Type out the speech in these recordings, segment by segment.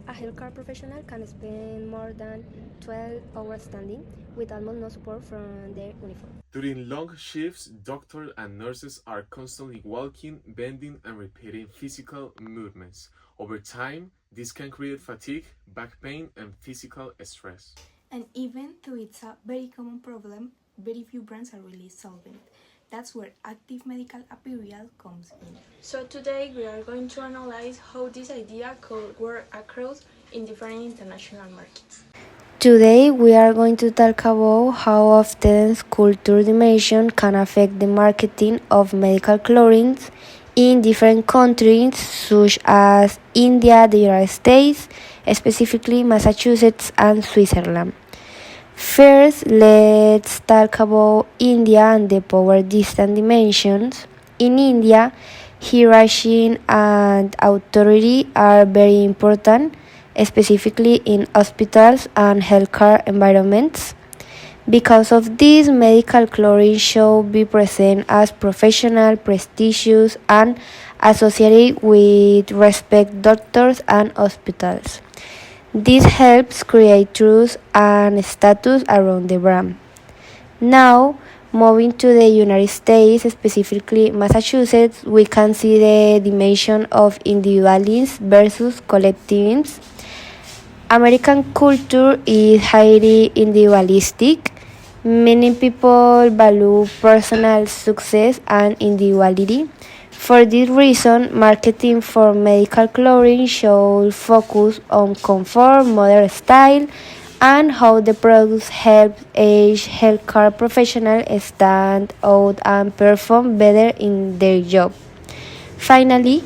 A healthcare professional can spend more than 12 hours standing with almost no support from their uniform. During long shifts, doctors and nurses are constantly walking, bending, and repeating physical movements. Over time, this can create fatigue, back pain, and physical stress. And even though it's a very common problem, very few brands are really solving it. That's where active medical apparel comes in. So today we are going to analyze how this idea could work across in different international markets. Today, we are going to talk about how often culture dimension can affect the marketing of medical clothing in different countries, such as India, the United States, specifically Massachusetts and Switzerland. First, let's talk about India and the power distance dimensions. In India, hierarchy and authority are very important, specifically in hospitals and healthcare environments. Because of this, medical clothing should be present as professional, prestigious, and associated with respect doctors and hospitals. This helps create trust and status around the brand. Now, moving to the United States, specifically Massachusetts, we can see the dimension of individualism versus collectivism. American culture is highly individualistic. Many people value personal success and individuality. For this reason, marketing for medical clothing should focus on comfort, modern style, and how the products help age healthcare professionals stand out and perform better in their job. Finally,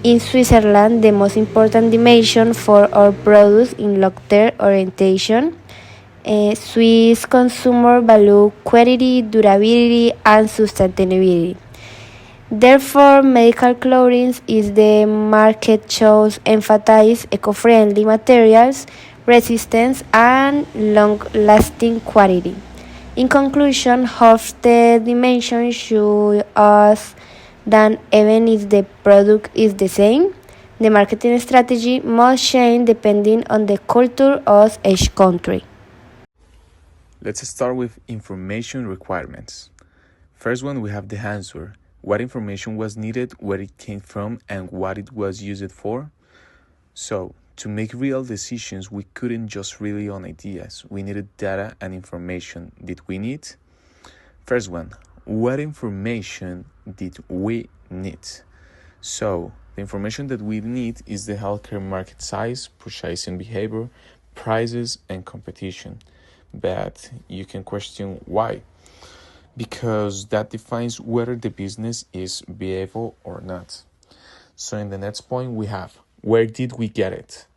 in Switzerland, the most important dimension for our products in long-term orientation, Swiss consumer value quality, durability, and sustainability. Therefore, medical clothing is the market shows emphasize eco-friendly materials, resistance, and long-lasting quality. In conclusion, half the dimension show us that even if the product is the same, the marketing strategy must change depending on the culture of each country. Let's start with information requirements. First one, we have the answer. What information was needed, where it came from, and what it was used for. So, to make real decisions, we couldn't just rely on ideas. We needed data and information. Did we need? First one, what information did we need? So, the information that we need is the healthcare market size, purchasing behavior, prices, and competition. But you can question why. Because that defines whether the business is viable or not. So in the next point we have, where did we get it?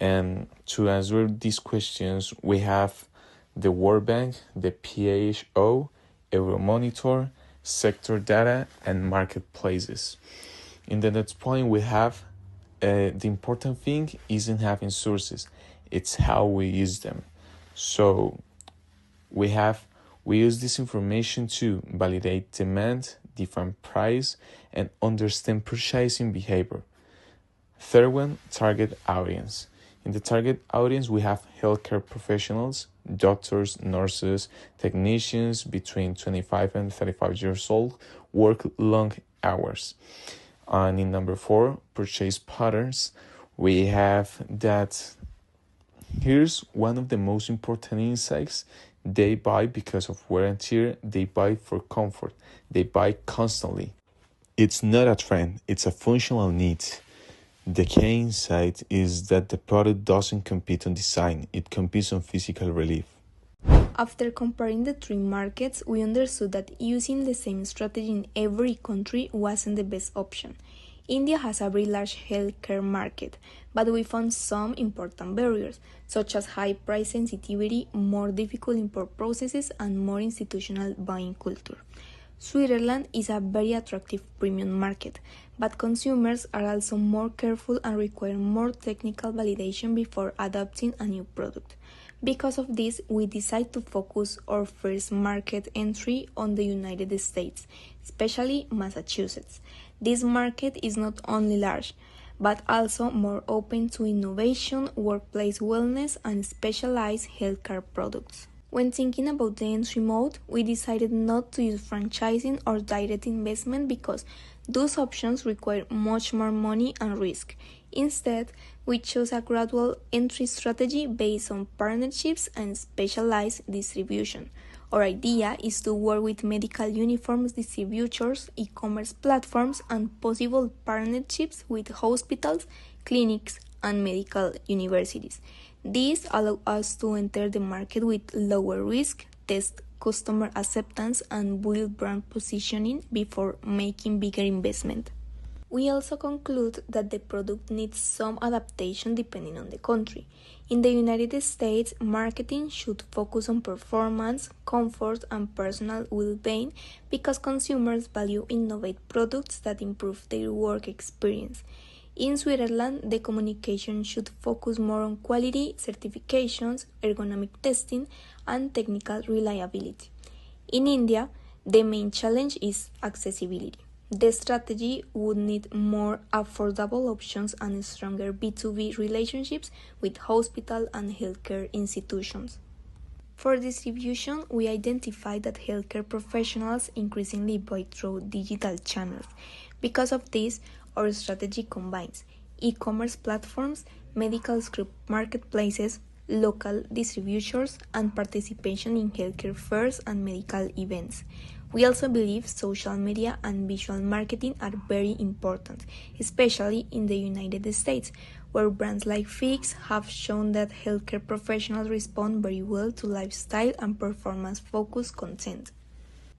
And to answer these questions, we have the World Bank, the WHO, Euromonitor, sector data, and marketplaces. In the next point we have, the important thing isn't having sources, it's how we use them. So we use this information to validate demand, define price, and understand purchasing behavior. Third one, target audience. In the target audience, we have healthcare professionals, doctors, nurses, technicians between 25 and 35 years old, work long hours. And in number 4, purchase patterns, we have that here's one of the most important insights. They buy because of wear and tear. They buy for comfort. They buy constantly. It's not a trend. It's a functional need. The key insight is that the product doesn't compete on design. It competes on physical relief. After comparing the three markets, we understood that using the same strategy in every country wasn't the best option. India has a very large healthcare market, but we found some important barriers, such as high price sensitivity, more difficult import processes, and more institutional buying culture. Switzerland is a very attractive premium market, but consumers are also more careful and require more technical validation before adopting a new product. Because of this, we decided to focus our first market entry on the United States, especially Massachusetts. This market is not only large, but also more open to innovation, workplace wellness, and specialized healthcare products. When thinking about the entry mode, we decided not to use franchising or direct investment because those options require much more money and risk. Instead, we chose a gradual entry strategy based on partnerships and specialized distribution. Our idea is to work with medical uniforms distributors, e-commerce platforms, and possible partnerships with hospitals, clinics, and medical universities. These allow us to enter the market with lower risk, test customer acceptance, and build brand positioning before making bigger investment. We also conclude that the product needs some adaptation depending on the country. In the United States, marketing should focus on performance, comfort, and personal well-being because consumers value innovative products that improve their work experience. In Switzerland, the communication should focus more on quality, certifications, ergonomic testing, and technical reliability. In India, the main challenge is accessibility. The strategy would need more affordable options and stronger B2B relationships with hospital and healthcare institutions. For distribution, we identified that healthcare professionals increasingly buy through digital channels. Because of this, our strategy combines e-commerce platforms, medical script marketplaces, local distributors, and participation in healthcare fairs and medical events. We also believe social media and visual marketing are very important, especially in the United States, where brands like Fix have shown that healthcare professionals respond very well to lifestyle and performance-focused content.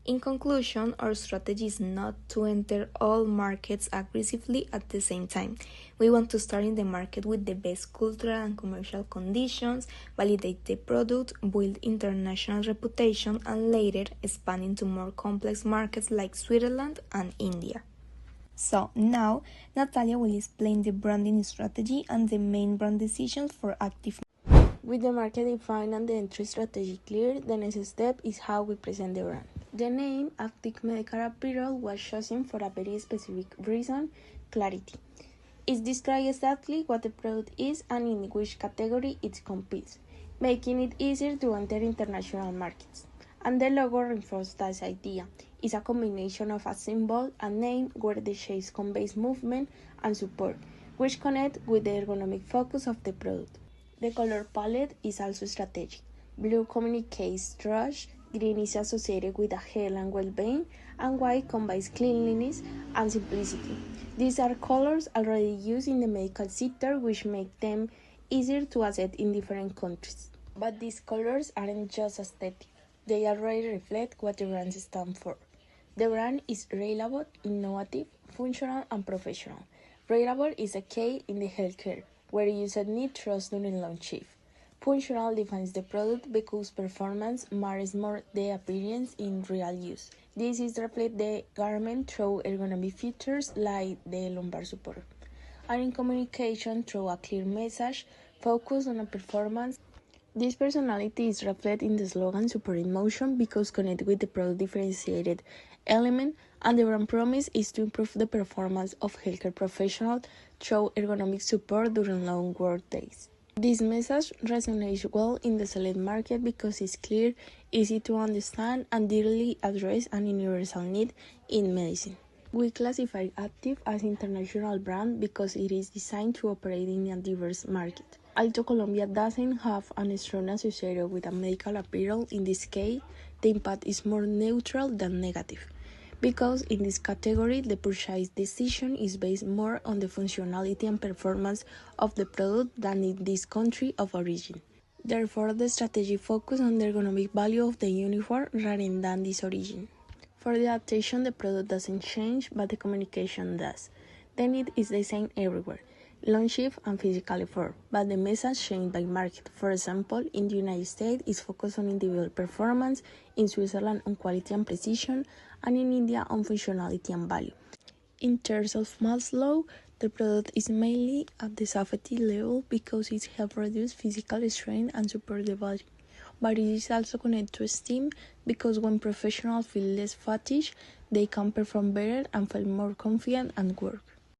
In conclusion, our strategy is not to enter all markets aggressively at the same time. We want to start in the market with the best cultural and commercial conditions, validate the product, build international reputation, and later expand into more complex markets like Switzerland and India. So now, Natalia will explain the branding strategy and the main brand decisions for Active. With the market defined and the entry strategy clear, the next step is how we present the brand. The name Active Medical Apparel was chosen for a very specific reason: clarity. It describes exactly what the product is and in which category it competes, making it easier to enter international markets. And the logo reinforces this idea. It's a combination of a symbol and name where the shape conveys movement and support, which connect with the ergonomic focus of the product. The color palette is also strategic. Blue communicates trust, green is associated with health and well-being, and white combines cleanliness and simplicity. These are colors already used in the medical sector, which make them easier to accept in different countries. But these colors aren't just aesthetic. They already reflect what the brand stands for. The brand is reliable, innovative, functional, and professional. Reliable is a key in the healthcare, where users need trust during long shift. Functional defines the product because performance matters more than appearance in real use. This is reflected the garment through ergonomic features like the lumbar support, and in communication through a clear message focused on a performance. This personality is reflected in the slogan Support in Motion because connected with the product differentiated element, and the brand promise is to improve the performance of healthcare professionals through ergonomic support during long work days. This message resonates well in the select market because it's clear, easy to understand, and directly addresses an universal need in medicine. We classify Active as an international brand because it is designed to operate in a diverse market. Although Colombia doesn't have a strong association with a medical apparel, in this case, the impact is more neutral than negative, because in this category, the purchase decision is based more on the functionality and performance of the product than in this country of origin. Therefore, the strategy focuses on the ergonomic value of the uniform rather than this origin. For the adaptation, the product doesn't change, but the communication does. The need is the same everywhere, long shift and physical effort, but the message changed by market. For example, in the United States, it's focused on individual performance, in Switzerland on quality and precision, and in India on functionality and value. In terms of mass load, the product is mainly at the safety level because it helps reduce physical strain and support the body. But it is also connected to esteem because when professionals feel less fatigued, they can perform better and feel more confident at work.